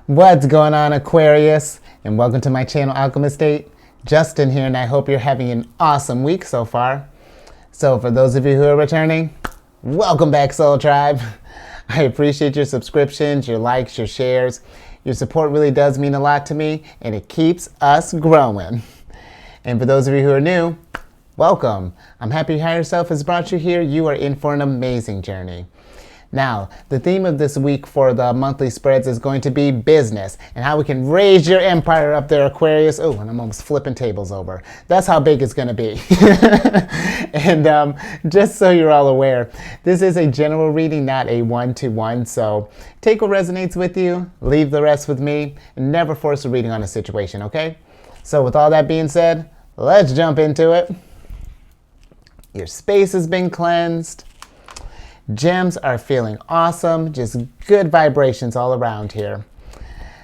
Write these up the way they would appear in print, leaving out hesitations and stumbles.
What's going on, Aquarius? And welcome to my channel, Alchemist. Justin here, and I hope you're having an awesome week so far. So for those of you who are returning, welcome back, Soul Tribe. I appreciate your subscriptions, your likes, your shares. Your support really does mean a lot to me, and it keeps us growing. And for those of you who are new, welcome. I'm happy Higher Self has brought you here. You are in for an amazing journey. Now, the theme of this week for the monthly spreads is going to be business and how we can raise your empire up there, Aquarius. Oh, and I'm almost flipping tables over. That's how big it's going to be. And just so you're all aware, this is a general reading, not a one-to-one. So take what resonates with you, leave the rest with me, and never force a reading on a situation, okay? So with all that being said, let's jump into it. Your space has been cleansed. Gems are feeling awesome, just good vibrations all around here.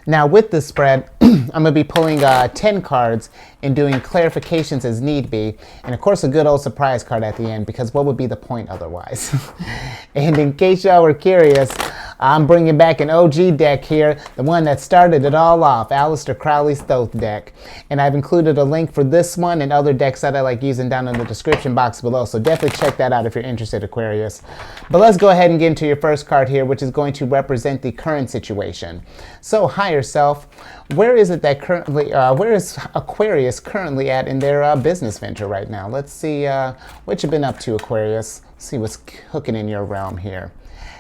Now with this spread, I'm going to be pulling 10 cards and doing clarifications as need be. And of course a good old surprise card at the end, because what would be the point otherwise? And in case y'all were curious, I'm bringing back an OG deck here, the one that started it all off, Aleister Crowley's Thoth deck. And I've included a link for this one and other decks that I like using down in the description box below, so definitely check that out if you're interested, Aquarius. But let's go ahead and get into your first card here, which is going to represent the current situation. So, Higher Self, where is it that currently, where is Aquarius currently at in their business venture right now? Let's see what you've been up to, Aquarius. Let's see what's cooking in your realm here.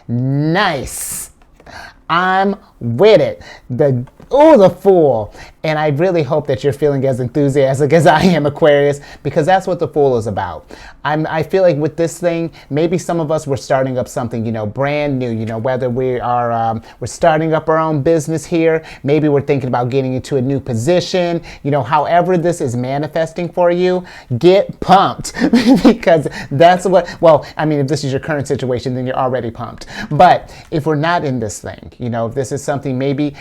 Nice. I'm with it. The Fool. And I really hope that you're feeling as enthusiastic as I am, Aquarius, because that's what the Fool is about. I feel like with this thing, maybe some of us were starting up something, brand new, whether we are, we're starting up our own business here, maybe we're thinking about getting into a new position, however this is manifesting for you, get pumped because that's what, well, I mean, if this is your current situation, then you're already pumped. But if we're not in this thing, if this is something, maybe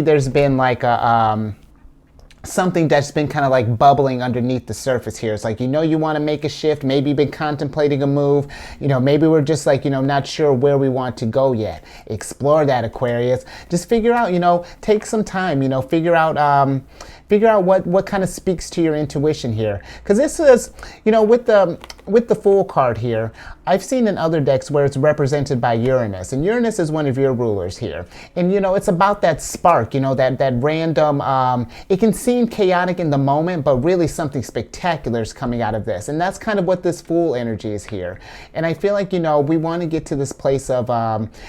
there's been like a, something that's been kind of like bubbling underneath the surface here. It's like, you want to make a shift. Maybe you've been contemplating a move. Maybe we're just like, not sure where we want to go yet. Explore that, Aquarius. Just figure out, take some time, figure out what kind of speaks to your intuition here. Because this is, with the Fool card here, I've seen in other decks where it's represented by Uranus. And Uranus is one of your rulers here. And, it's about that spark, that random, it can seem chaotic in the moment, but really something spectacular is coming out of this. And that's kind of what this Fool energy is here. And I feel like, we want to get to this place of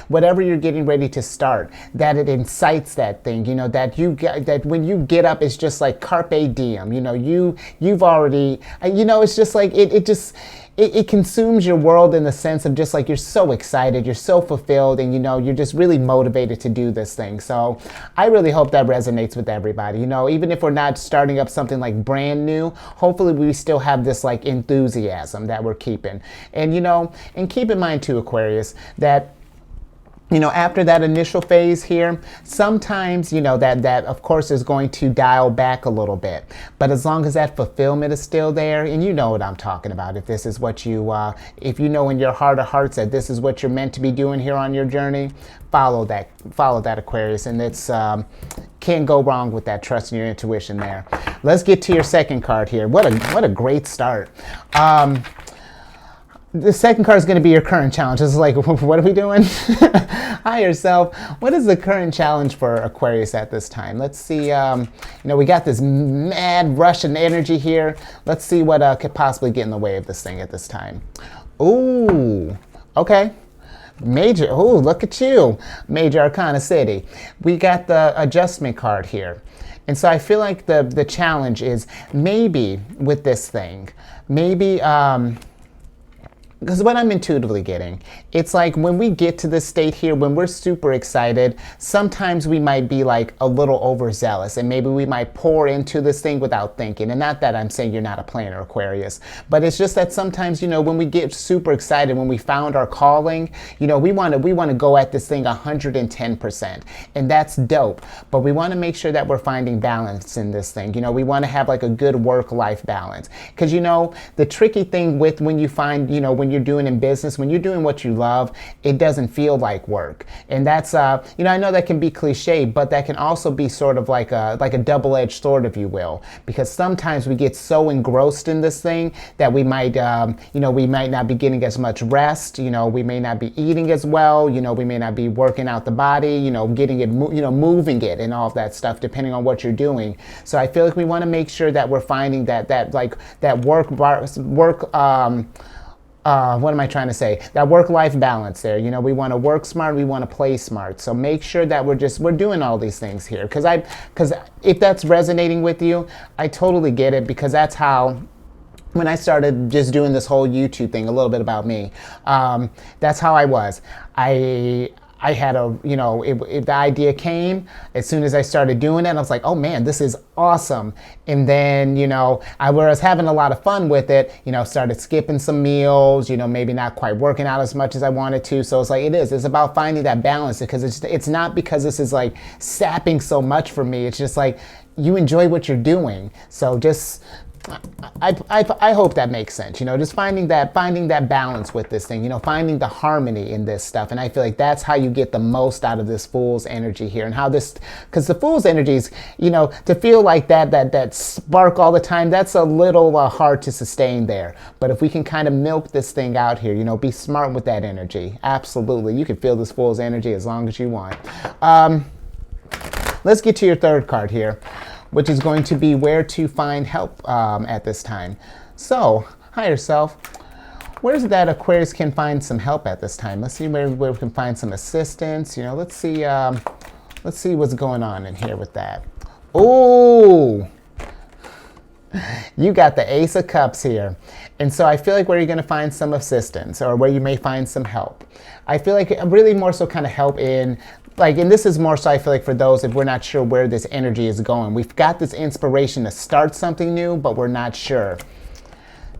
whatever you're getting ready to start, that it incites that thing, that when you get up, it's just like carpe diem, you've already, it's just like, it consumes your world in the sense of just like you're so excited, you're so fulfilled, and you're just really motivated to do this thing. So I really hope that resonates with everybody. Even if we're not starting up something like brand new, hopefully we still have this like enthusiasm that we're keeping. And and keep in mind too, Aquarius, that after that initial phase here, sometimes, that of course is going to dial back a little bit. But as long as that fulfillment is still there, and you know what I'm talking about, if this is what you, if you know in your heart of hearts that this is what you're meant to be doing here on your journey, follow that, Aquarius. And it's, can't go wrong with that, trust in your intuition there. Let's get to your second card here. What a great start. The second card is going to be your current challenge. It's like, what are we doing? Higher Self, what is the current challenge for Aquarius at this time? Let's see, we got this mad Russian energy here. Let's see what could possibly get in the way of this thing at this time. Ooh, okay. Major, oh, look at you. Major Arcana City. We got the adjustment card here. And so I feel like the challenge is maybe with this thing, maybe, because what I'm intuitively getting, it's like when we get to this state here, when we're super excited, sometimes we might be like a little overzealous and maybe we might pour into this thing without thinking. And not that I'm saying you're not a planner, Aquarius, but it's just that sometimes, when we get super excited, when we found our calling, we want to go at this thing 110%. And that's dope. But we want to make sure that we're finding balance in this thing. We want to have like a good work-life balance. Because, the tricky thing with when you find, when when you're doing in business, when you're doing what you love, it doesn't feel like work. And that's, you know, I know that can be cliche, but that can also be sort of like a double-edged sword, if you will, because sometimes we get so engrossed in this thing that we might, you know, we might not be getting as much rest, you know, we may not be eating as well, you know, we may not be working out the body, you know, getting it, you know, moving it and all of that stuff, depending on what you're doing. So I feel like we want to make sure that we're finding that what am I trying to say? That work-life balance there. You know, we want to work smart, we want to play smart. So make sure that we're doing all these things here. Because if that's resonating with you, I totally get it, because that's how, when I started just doing this whole YouTube thing, a little bit about me, that's how I was. I had a, you know, the idea came, as soon as I started doing it, I was like, oh man, this is awesome. And then, you know, I was having a lot of fun with it, you know, started skipping some meals, you know, maybe not quite working out as much as I wanted to. So it's like, it's about finding that balance, because it's not because this is like sapping so much for me. It's just like, you enjoy what you're doing. So just, I hope that makes sense, you know, just finding that balance with this thing, you know, finding the harmony in this stuff. And I feel like that's how you get the most out of this Fool's energy here, and how this, because the Fool's energy is, you know, to feel like that spark all the time, that's a little hard to sustain there. But if we can kind of milk this thing out here, you know, be smart with that energy. Absolutely. You can feel this Fool's energy as long as you want. Let's get to your third card here, which is going to be where to find help at this time. So, higher self, where's that Aquarius can find some help at this time? Let's see where we can find some assistance. You know, let's see what's going on in here with that. Ooh, you got the Ace of Cups here. And so I feel like where you're gonna find some assistance, or where you may find some help. I feel like really more so kind of help in, like, and this is more so I feel like for those, if we're not sure where this energy is going. We've got this inspiration to start something new, but we're not sure.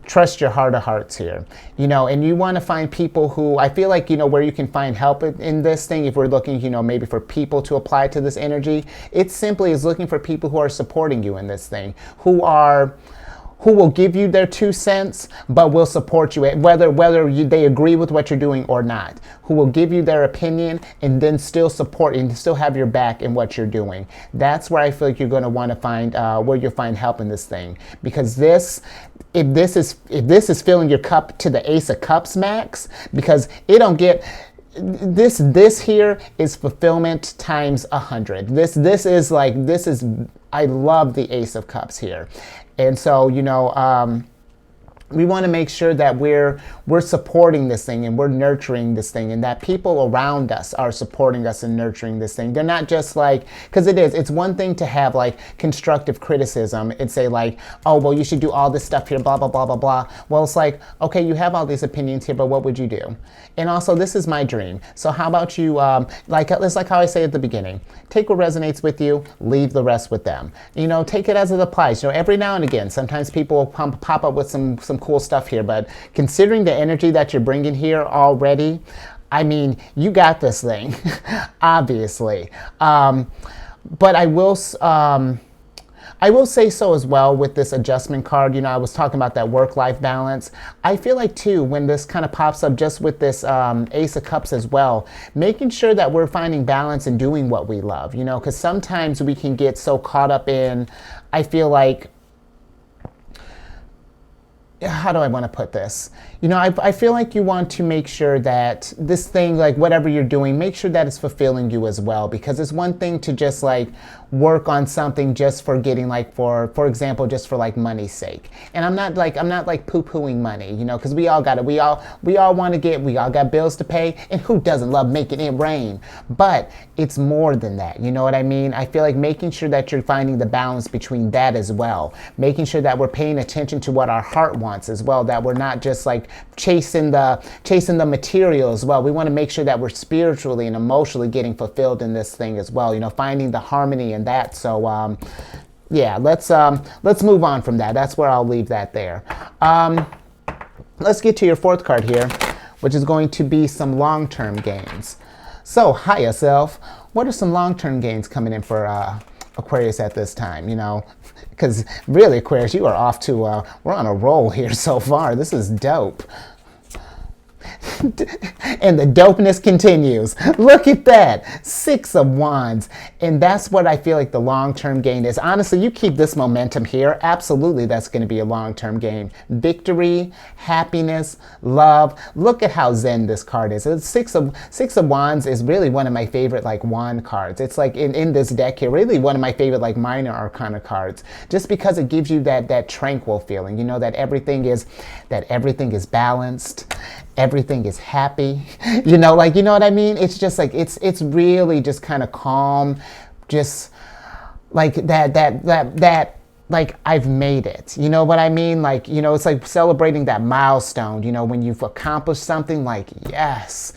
Trust your heart of hearts here, you know, and you want to find people who, I feel like, you know, where you can find help in this thing, if we're looking, you know, maybe for people to apply to this energy, it simply is looking for people who are supporting you in this thing, who will give you their 2 cents, but will support you, whether they agree with what you're doing or not, who will give you their opinion and then still support and still have your back in what you're doing. That's where I feel like you're going to want to find, where you'll find help in this thing. Because if this is filling your cup to the Ace of Cups max, because it don't get, this here is fulfillment times 100. This is, I love the Ace of Cups here. And so, you know, we want to make sure that we're supporting this thing and we're nurturing this thing, and that people around us are supporting us and nurturing this thing. They're not just like, because it's one thing to have like constructive criticism and say like, oh, well, you should do all this stuff here, blah, blah, blah, blah, blah. Well, it's like, okay, you have all these opinions here, but what would you do? And also, this is my dream. So how about you, it's like how I say at the beginning, take what resonates with you, leave the rest with them. You know, take it as it applies. You know, every now and again, sometimes people will pop up with some cool stuff here, but considering the energy that you're bringing here already, I mean, you got this thing, obviously. But I will say so as well with this adjustment card. You know, I was talking about that work-life balance. I feel like too, when this kind of pops up just with this Ace of Cups as well, making sure that we're finding balance and doing what we love, you know, because sometimes we can get so caught up in, I feel like, how do I want to put this? You know, I feel like you want to make sure that this thing, like whatever you're doing, make sure that it's fulfilling you as well. Because it's one thing to just like work on something just for getting like, for example, just for like money's sake. And I'm not like poo-pooing money, you know, because we all got it. We all want to we all got bills to pay, and who doesn't love making it rain? But it's more than that, you know what I mean? I feel like making sure that you're finding the balance between that as well. Making sure that we're paying attention to what our heart wants as well, that we're not just like chasing the material as well. We want to make sure that we're spiritually and emotionally getting fulfilled in this thing as well, you know, finding the harmony in that. So yeah, let's move on from that. That's where I'll leave that there. Let's get to your fourth card here, which is going to be some long-term gains. So higher self, what are some long-term gains coming in for Aquarius at this time? You know, because really, Aquarius, you are off to we're on a roll here so far. This is dope. And the dopeness continues. Look at that. 6 of Wands. And that's what I feel like the long-term gain is. Honestly, you keep this momentum here, absolutely that's going to be a long-term gain. Victory, happiness, love. Look at how zen this card is. It's Six of Wands is really one of my favorite like wand cards. It's like in this deck here, really one of my favorite like minor arcana cards. Just because it gives you that tranquil feeling, you know, that everything is balanced. Everything is happy, you know what I mean? It's just like, it's really just kind of calm, just like that, like I've made it, you know what I mean? Like, you know, it's like celebrating that milestone, you know, when you've accomplished something, like, yes,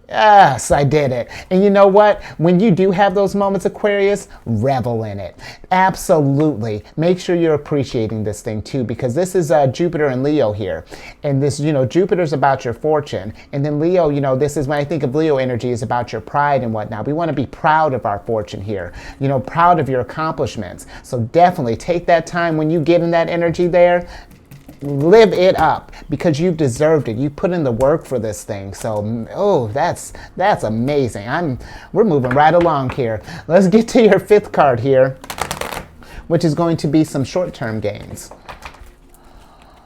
I did it. And you know what? When you do have those moments, Aquarius, revel in it. Absolutely. Make sure you're appreciating this thing too, because this is Jupiter and Leo here. And this, you know, Jupiter's about your fortune. And then Leo, you know, this is when I think of Leo energy is about your pride and whatnot. We want to be proud of our fortune here, you know, proud of your accomplishments. So definitely take that time when you get in that energy there. Live it up because you've deserved it. You put in the work for this thing. So, oh, that's amazing. We're moving right along here. Let's get to your 5th card here, which is going to be some short-term gains.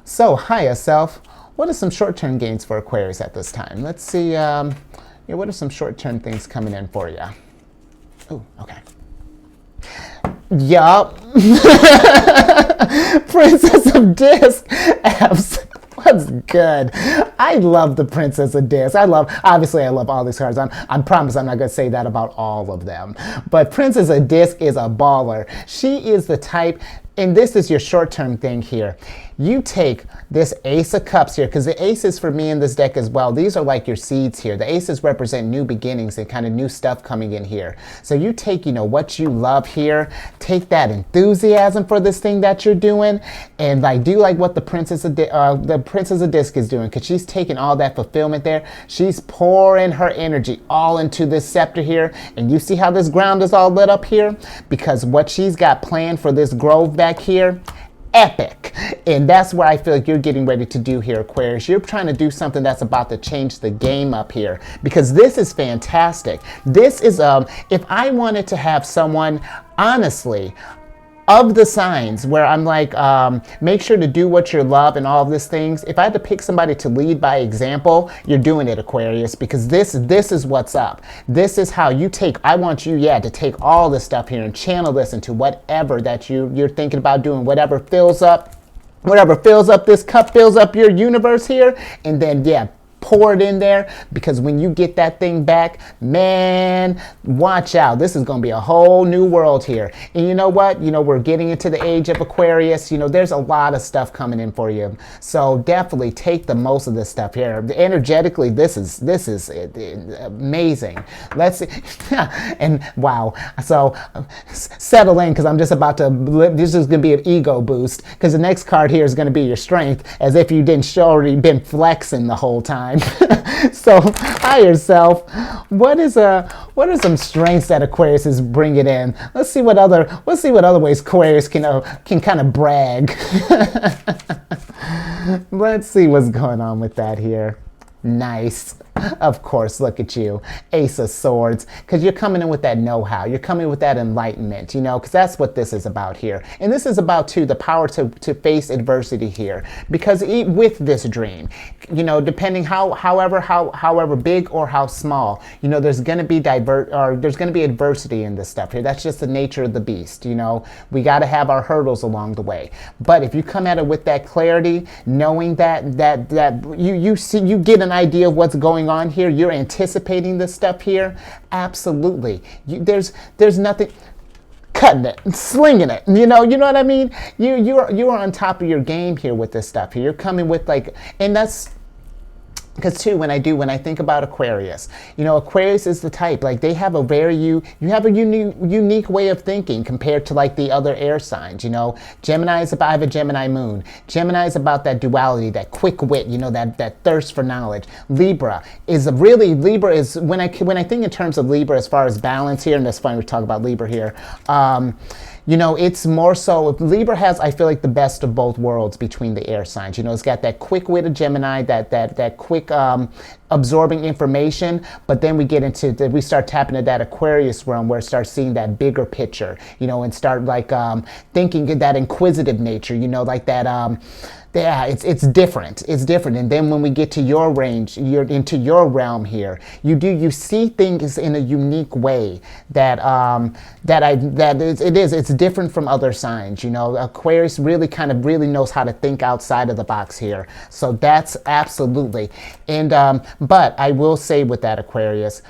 So, Hiya Self, what are some short-term gains for Aquarius at this time? Let's see, what are some short-term things coming in for you? Oh, okay. Yup. Princess of Disc. What's good? I love the Princess of Disc. Obviously I love all these cards. I promise I'm not going to say that about all of them. But Princess of Disc is a baller. She is the type, and this is your short-term thing here. You take this Ace of Cups here, because the aces for me in this deck as well, these are like your seeds here. The aces represent new beginnings and kind of new stuff coming in here. So you take, you know, what you love here, take that enthusiasm for this thing that you're doing, and like do like what the Princess of Disc is doing, because she's taking all that fulfillment there. She's pouring her energy all into this scepter here, and you see how this ground is all lit up here? Because what she's got planned for this grove back here, epic. And that's what I feel like you're getting ready to do here, Aquarius. You're trying to do something that's about to change the game up here, because this is fantastic. This is if I wanted to have someone, honestly, of the signs where I'm like, make sure to do what you love and all of these things. If I had to pick somebody to lead by example, you're doing it, Aquarius, because this is what's up. This is how you take, I want you, to take all this stuff here and channel this into whatever that you're thinking about doing, whatever fills up this cup, fills up your universe here, and then, pour it in there, because when you get that thing back, man, watch out. This is going to be a whole new world here. And you know what? You know, we're getting into the age of Aquarius. You know, there's a lot of stuff coming in for you. So definitely take the most of this stuff here. Energetically, this is amazing. Let's see. And wow. So settle in, because I'm just about to, this is going to be an ego boost, because the next card here is going to be your strength, as if you didn't already been flexing the whole time. So, Hiya Self, what are some strengths that Aquarius is bringing in? Let's see what other ways Aquarius can kind of brag. Let's see what's going on with that here. Nice. Of course, look at you. Ace of Swords. Because you're coming in with that know-how. You're coming with that enlightenment, you know, because that's what this is about here. And this is about, too, the power to face adversity here. Because with this dream, you know, depending however big or how small, you know, there's going to be adversity in this stuff here. That's just the nature of the beast, you know. We got to have our hurdles along the way. But if you come at it with that clarity, knowing that you get an idea of what's going on here, you're anticipating this stuff here, absolutely. There's nothing, cutting it, slinging it, you know what I mean? You are on top of your game here with this stuff here. You're coming with like, and that's because too, when I think about Aquarius, you know, Aquarius is the type, like they have a you have a unique way of thinking compared to like the other air signs, you know. Gemini is about, I have a Gemini moon. Gemini is about that duality, that quick wit, you know, that thirst for knowledge. Libra is, when I think in terms of Libra as far as balance here, and that's funny we talk about Libra here, you know, it's more so, Libra has, I feel like, the best of both worlds between the air signs. You know, it's got that quick wit of Gemini, that quick absorbing information, but then we get into, we start tapping into that Aquarius realm where it starts seeing that bigger picture, you know, and start like thinking that inquisitive nature, you know, like that, yeah, it's different. It's different. And then when we get to your range, you're into your realm here, you see things in a unique way that it's different from other signs. You know, Aquarius really knows how to think outside of the box here. So that's absolutely. And but I will say with that Aquarius,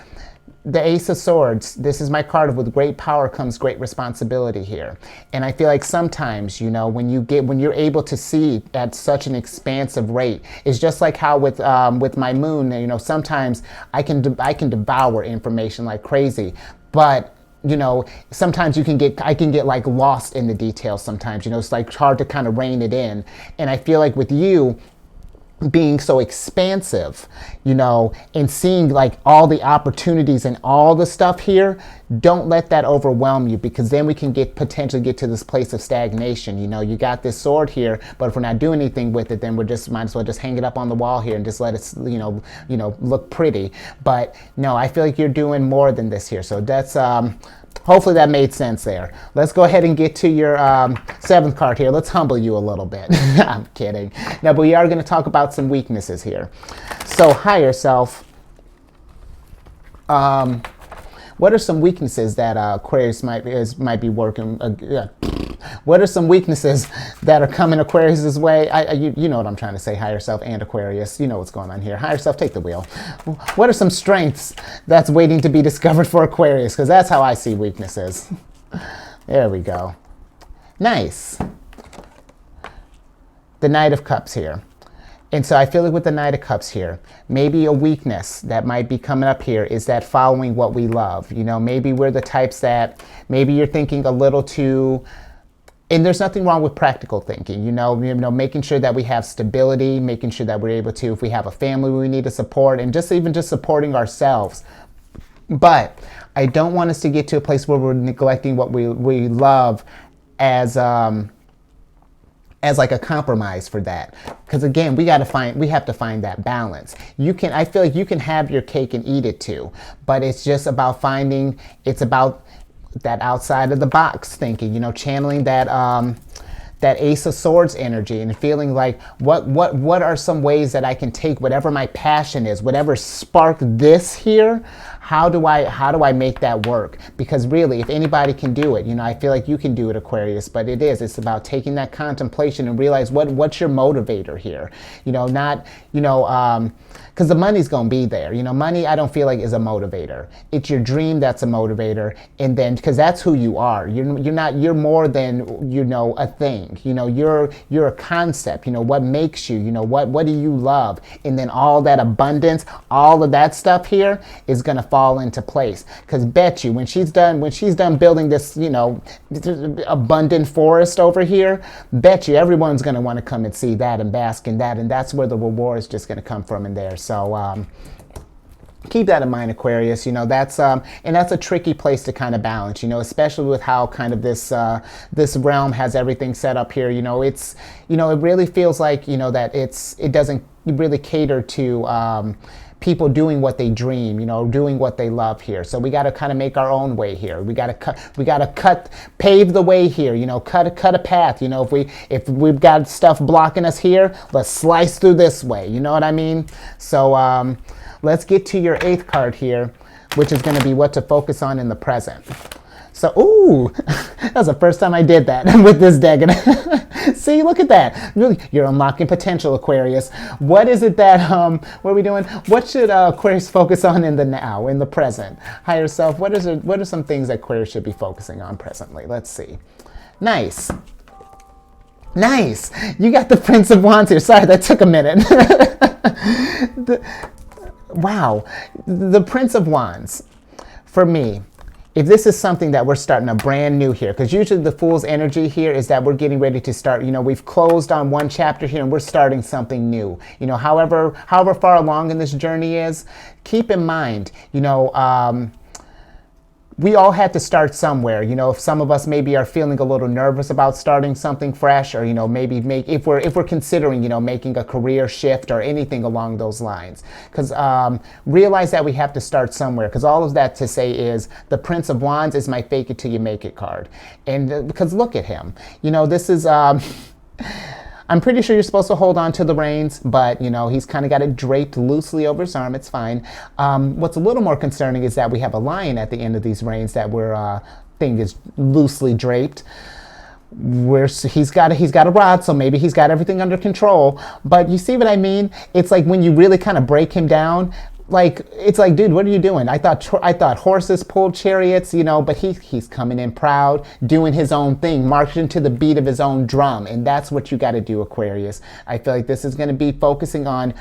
the Ace of Swords, this is my card. With great power comes great responsibility here. And I feel like sometimes, you know, when you're able to see at such an expansive rate, it's just like how with my moon, you know, sometimes I can devour information like crazy, but you know, sometimes I can get like lost in the details sometimes, you know, it's like hard to kind of rein it in. And I feel like with you, being so expansive, you know, and seeing like all the opportunities and all the stuff here, don't let that overwhelm you, because then we can potentially get to this place of stagnation. You know, you got this sword here, but if we're not doing anything with it, then we're just might as well just hang it up on the wall here and just let it, you know, look pretty. But no, I feel like you're doing more than this here. So that's hopefully that made sense there. Let's go ahead and get to your seventh card here. Let's humble you a little bit. I'm kidding. No, but we are going to talk about some weaknesses here. So higher self, what are some weaknesses that Aquarius might be working? What are some weaknesses that are coming Aquarius's way? You know what I'm trying to say, higher self and Aquarius. You know what's going on here. Higher self, take the wheel. What are some strengths that's waiting to be discovered for Aquarius? Because that's how I see weaknesses. There we go. Nice. The Knight of Cups here. And so I feel like with the Knight of Cups here, maybe a weakness that might be coming up here is that following what we love. You know, maybe we're the types that, maybe you're thinking a little too, and there's nothing wrong with practical thinking, you know, making sure that we have stability, making sure that we're able to, if we have a family we need to support, and even just supporting ourselves. But I don't want us to get to a place where we're neglecting what we love as like a compromise for that. Because again, we have to find that balance. I feel like you can have your cake and eat it too, but it's just about it's about that outside of the box thinking, you know, channeling that Ace of Swords energy and feeling like what are some ways that I can take whatever my passion is, whatever sparked this here, how do I make that work? Because really, if anybody can do it, you know, I feel like you can do it, Aquarius, but it's about taking that contemplation and realize what's your motivator here. You know, not, you know, because the money's going to be there. You know, money, I don't feel like is a motivator. It's your dream that's a motivator. And then, because that's who you are. You're more than, you know, a thing. You know, you're a concept. You know, what makes you, you know, what do you love? And then all that abundance, all of that stuff here is going to fall into place. Because bet you, when she's done building this, you know, abundant forest over here, bet you everyone's going to want to come and see that and bask in that. And that's where the reward is just going to come from in there. So keep that in mind, Aquarius. You know, that's a tricky place to kind of balance, you know, especially with how kind of this realm has everything set up here. You know, it really feels like, you know, that it doesn't really cater to people doing what they dream, you know, doing what they love here. So we got to kind of make our own way here. We got to pave the way here, you know, cut a path. You know, if we've got stuff blocking us here, let's slice through this way. You know what I mean? So let's get to your eighth card here, which is going to be what to focus on in the present. So, ooh, that was the first time I did that with this deck. See, look at that. Really, you're unlocking potential, Aquarius. What is it that, what are we doing? What should Aquarius focus on in the now, in the present? Higher self, what are some things that Aquarius should be focusing on presently? Let's see. Nice. Nice. You got the Prince of Wands here. Sorry, that took a minute. Wow. The Prince of Wands, for me, if this is something that we're starting a brand new here, because usually the Fool's energy here is that we're getting ready to start, you know, we've closed on one chapter here and we're starting something new. You know, however far along in this journey is, keep in mind, you know, we all had to start somewhere. You know, if some of us maybe are feeling a little nervous about starting something fresh, or, you know, maybe if we're considering, you know, making a career shift or anything along those lines. Because realize that we have to start somewhere. Because all of that to say is the Prince of Wands is my fake it till you make it card. And because look at him. You know, this is... I'm pretty sure you're supposed to hold on to the reins, but, you know, he's kind of got it draped loosely over his arm. It's fine. What's a little more concerning is that we have a lion at the end of these reins that thing is loosely draped. He's got a rod, so maybe he's got everything under control. But you see what I mean? It's like when you really kind of break him down, like, it's like, dude, what are you doing? I thought horses pulled chariots, you know, but he's coming in proud, doing his own thing, marching to the beat of his own drum. And that's what you got to do, Aquarius. I feel like this is going to be focusing on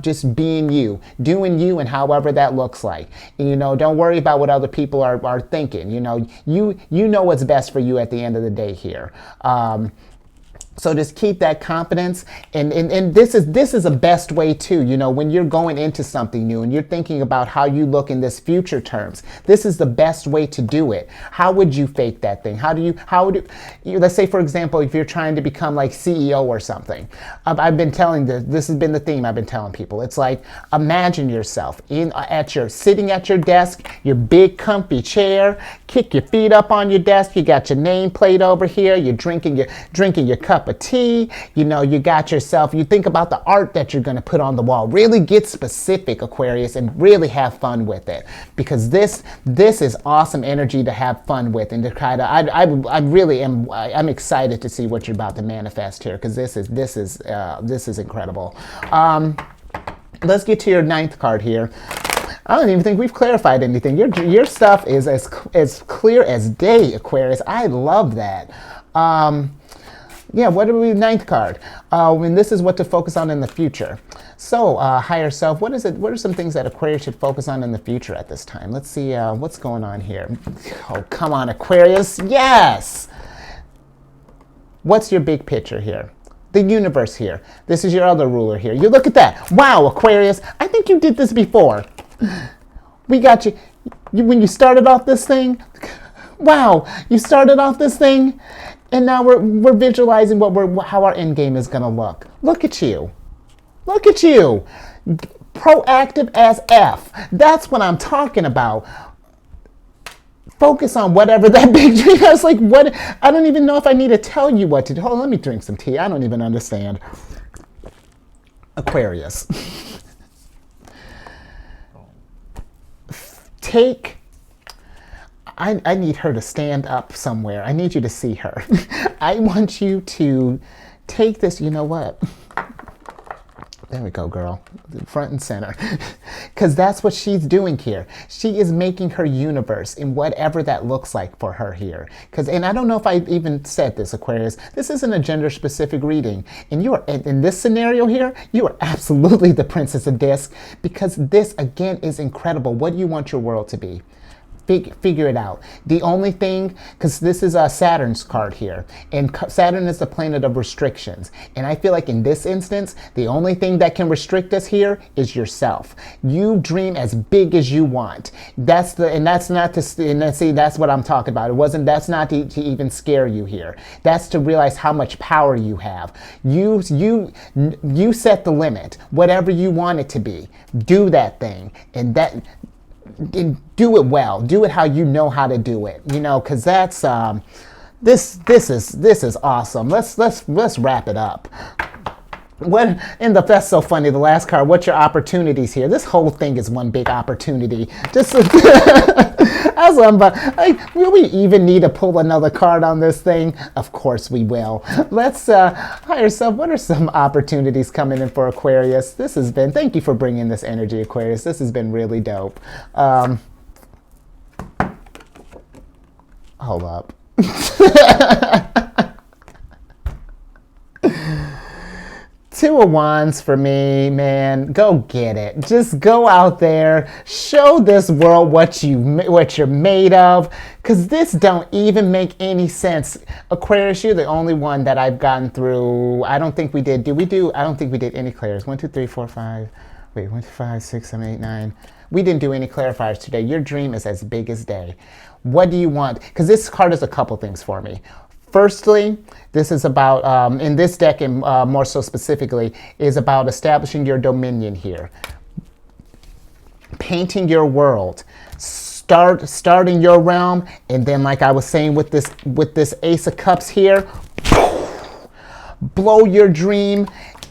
just being you, doing you, and however that looks like. And, you know, don't worry about what other people are thinking. You know, you know what's best for you at the end of the day here. So just keep that confidence, and this is a best way too, you know, when you're going into something new and you're thinking about how you look in this future terms. This is the best way to do it. How would you fake that thing? Let's say, for example, if you're trying to become like CEO or something. I've been telling this has been the theme I've been telling people. It's like, imagine yourself sitting at your desk, your big comfy chair, kick your feet up on your desk, you got your nameplate over here, you're drinking your cup of tea, you know, you got yourself, you think about the art that you're going to put on the wall. Really get specific, Aquarius, and really have fun with it, because this is awesome energy to have fun with, and to try to, I'm excited to see what you're about to manifest here, because this is incredible. Let's get to your 9th card here. I don't even think we've clarified anything. Your stuff is as clear as day, Aquarius. I love that. Yeah, what are we, 9th card? And this is what to focus on in the future. So, higher self, what are some things that Aquarius should focus on in the future at this time? Let's see what's going on here. Oh, come on, Aquarius. Yes! What's your big picture here? The universe here. This is your other ruler here. You look at that. Wow, Aquarius, I think you did this before. We got you when you started off this thing. Wow, you started off this thing. And now we're visualizing how our end game is gonna look. Look at you. Look at you. Proactive as F. That's what I'm talking about. Focus on whatever that big dream. I was like, what? I don't even know if I need to tell you what to do. Hold on, let me drink some tea. I don't even understand. Aquarius. I need her to stand up somewhere. I need you to see her. I want you to take this, you know what? There we go, girl. Front and center. Because that's what she's doing here. She is making her universe in whatever that looks like for her here. And I don't know if I even said this, Aquarius. This isn't a gender-specific reading. And you are, in this scenario here, you are absolutely the Princess of Disc. Because this, again, is incredible. What do you want your world to be? Figure it out. The only thing, because this is a Saturn's card here, and Saturn is the planet of restrictions. And I feel like in this instance, the only thing that can restrict us here is yourself. You dream as big as you want. That's what I'm talking about. That's not to even scare you here. That's to realize how much power you have. You set the limit. Whatever you want it to be, do that thing, and do it well. Do it how you know how to do it. You know, because that's this is awesome. Let's wrap it up. That's so funny. The last card. What's your opportunities here? This whole thing is one big opportunity. Just as will we even need to pull another card on this thing? Of course we will. Let's higher self. What are some opportunities coming in for Aquarius? Thank you for bringing this energy, Aquarius. This has been really dope. Hold up. Two of Wands for me, man. Go get it. Just go out there, show this world what you're made of, because this don't even make any sense. Aquarius, you're the only one that I've gotten through. I don't think we did. I don't think we did any clairs. 1, 2, 3, 4, 5. Wait, 1, 2, 5, 6, 7, 8, 9. We didn't do any clarifiers today. Your dream is as big as day. What do you want? Because this card does a couple things for me. Firstly, this is about, in this deck and more so specifically, is about establishing your dominion here. Painting your world. Starting your realm, and then like I was saying with this Ace of Cups here, blow your dream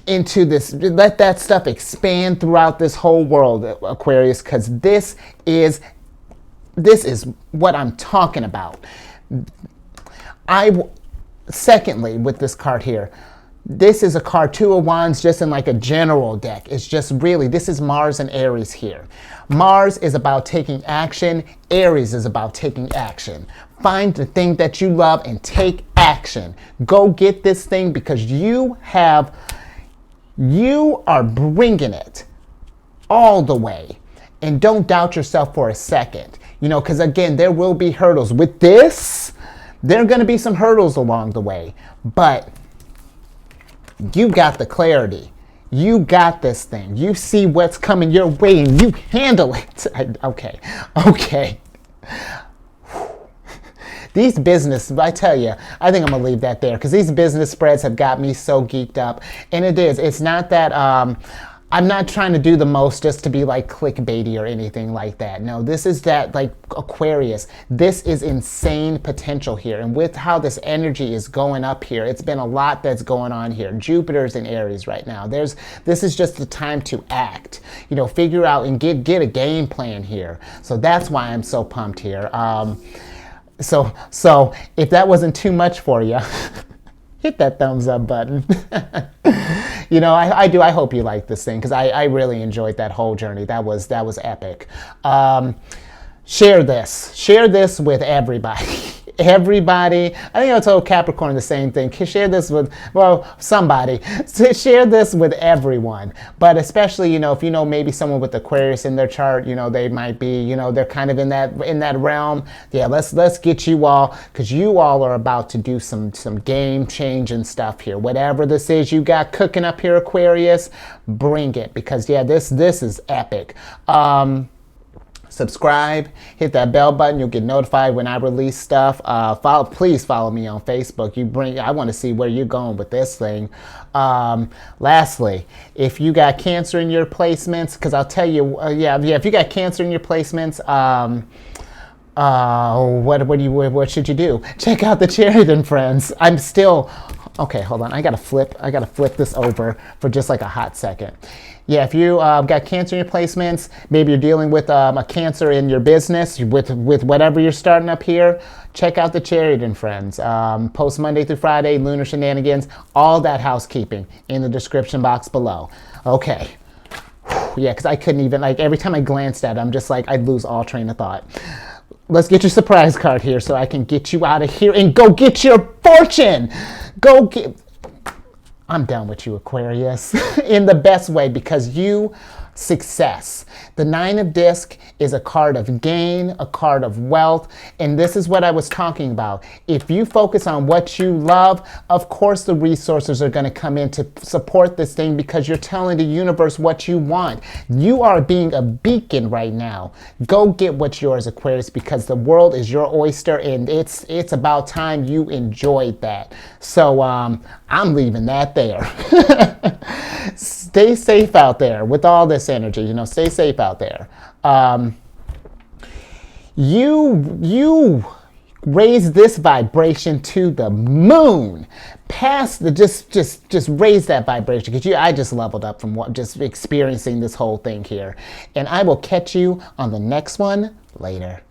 into this, let that stuff expand throughout this whole world, Aquarius, because this is what I'm talking about. Secondly, with this card here, this is a card, Two of Wands, just in like a general deck. It's just really, this is Mars and Aries here. Mars is about taking action. Aries is about taking action. Find the thing that you love and take action. Go get this thing because you are bringing it all the way. And don't doubt yourself for a second. You know, because again, there will be hurdles. With this, there are going to be some hurdles along the way. But you got the clarity. You got this thing. You see what's coming your way and you handle it. Okay. These business, I tell you, I think I'm going to leave that there because these business spreads have got me so geeked up. And it is. It's not that I'm not trying to do the most just to be like clickbaity or anything like that. No, this is that like Aquarius. This is insane potential here. And with how this energy is going up here, it's been a lot that's going on here. Jupiter's in Aries right now. This is just the time to act. You know, figure out and get a game plan here. So that's why I'm so pumped here. So if that wasn't too much for you, hit that thumbs up button. You know, I hope you like this thing because I really enjoyed that whole journey. That was epic. Share this with everybody. Everybody, I think I told Capricorn the same thing. Share this with, well, somebody. Share this with everyone. But especially, you know, if you know maybe someone with Aquarius in their chart, you know, they might be, you know, they're kind of in that realm. Yeah, let's get you all, because you all are about to do some game changing stuff here. Whatever this is you got cooking up here, Aquarius, bring it. Because yeah, this is epic. Subscribe, hit that bell button. You'll get notified when I release stuff. Please follow me on Facebook. I want to see where you're going with this thing. Lastly, if you got Cancer in your placements, because I'll tell you, if you got Cancer in your placements, what should you do? Check out the Chariot Friends. I'm still. Okay, hold on. I gotta flip this over for just like a hot second. Yeah, if you got Cancer in your placements, maybe you're dealing with a Cancer in your business, with whatever you're starting up here, check out the Chariot Friends. Post Monday through Friday, lunar shenanigans, all that housekeeping in the description box below. Okay. Yeah, because I couldn't even, like, every time I glanced at it, I'm just like, I'd lose all train of thought. Let's get your surprise card here so I can get you out of here and go get your fortune. I'm done with you, Aquarius, in the best way, because success. The Nine of Discs is a card of gain, a card of wealth, and this is what I was talking about. If you focus on what you love, of course the resources are going to come in to support this thing because you're telling the universe what you want. You are being a beacon right now. Go get what's yours, Aquarius, because the world is your oyster, and it's about time you enjoyed that. So I'm leaving that there. Stay safe out there with all this energy. You know, stay safe out there. You raise this vibration to the moon. Past the just raise that vibration, because I just leveled up from just experiencing this whole thing here. And I will catch you on the next one later.